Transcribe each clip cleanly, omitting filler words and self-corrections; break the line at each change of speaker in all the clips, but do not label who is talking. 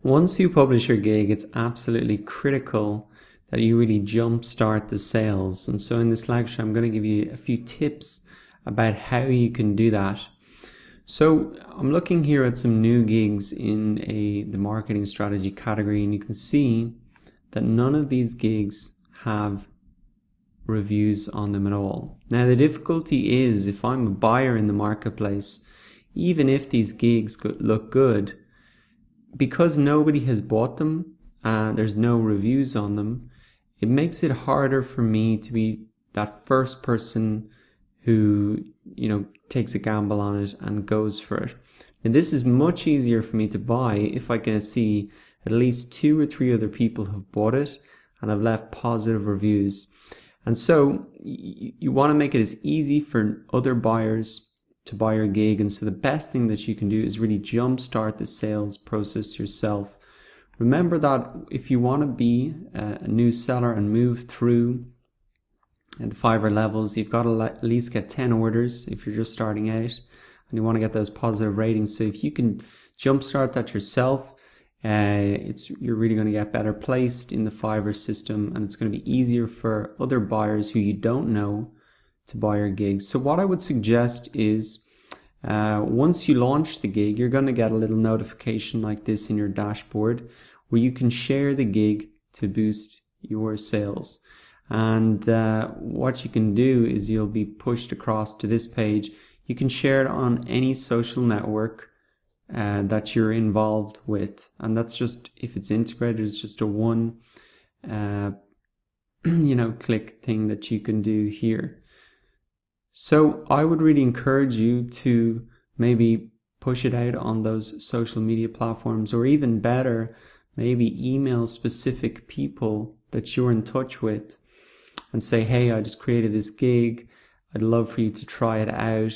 Once you publish your gig, it's absolutely critical that you really jumpstart the sales. And so in this lecture, I'm going to give you a few tips about how you can do that. So I'm looking here at some new gigs in the marketing strategy category, and you can see that none of these gigs have reviews on them at all. Now the difficulty is, if I'm a buyer in the marketplace, even if these gigs look good, because nobody has bought them, there's no reviews on them, it makes it harder for me to be that first person who, takes a gamble on it and goes for it. And this is much easier for me to buy if I can see at least 2 or 3 other people have bought it and have left positive reviews. And so you want to make it as easy for other buyers to buy your gig. And so the best thing that you can do is really jumpstart the sales process yourself. Remember that if you want to be a new seller and move through the Fiverr levels, you've got to at least get 10 orders if you're just starting out, and you want to get those positive ratings. So if you can jumpstart that yourself, you're really going to get better placed in the Fiverr system, and it's going to be easier for other buyers who you don't know to buy your gigs. So what I would suggest is, once you launch the gig, you're going to get a little notification like this in your dashboard where you can share the gig to boost your sales. And what you can do is you'll be pushed across to this page. You can share it on any social network that you're involved with, and that's just, if it's integrated, it's just a one click thing that you can do here. So I would really encourage you to maybe push it out on those social media platforms, or even better, maybe email specific people that you're in touch with and say, hey, I just created this gig, I'd love for you to try it out.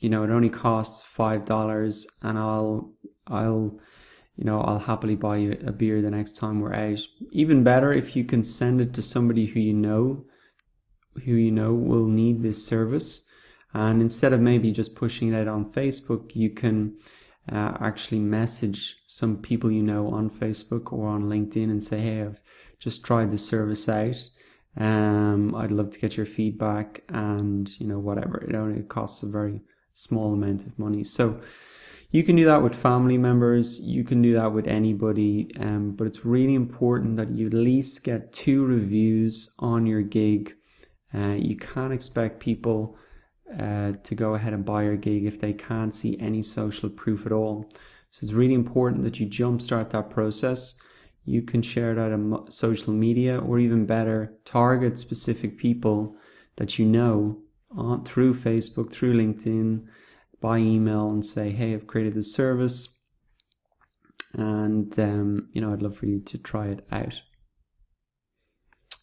It only costs $5, and I'll happily buy you a beer the next time we're out. Even better if you can send it to somebody who you know will need this service. And instead of maybe just pushing it out on Facebook, you can actually message some people you know on Facebook or on LinkedIn and say, hey, I've just tried this service out. I'd love to get your feedback, and whatever. It only costs a very small amount of money. So you can do that with family members, you can do that with anybody, but it's really important that you at least get 2 reviews on your gig. You can't expect people to go ahead and buy your gig if they can't see any social proof at all. So it's really important that you jumpstart that process. You can share it out on social media, or even better, target specific people that you know through Facebook, through LinkedIn, by email, and say, hey, I've created this service, and I'd love for you to try it out.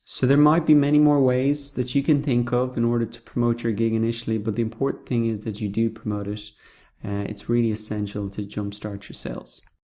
So there might be many more ways that you can think of in order to promote your gig initially, but the important thing is that you do promote it. It's really essential to jumpstart your sales.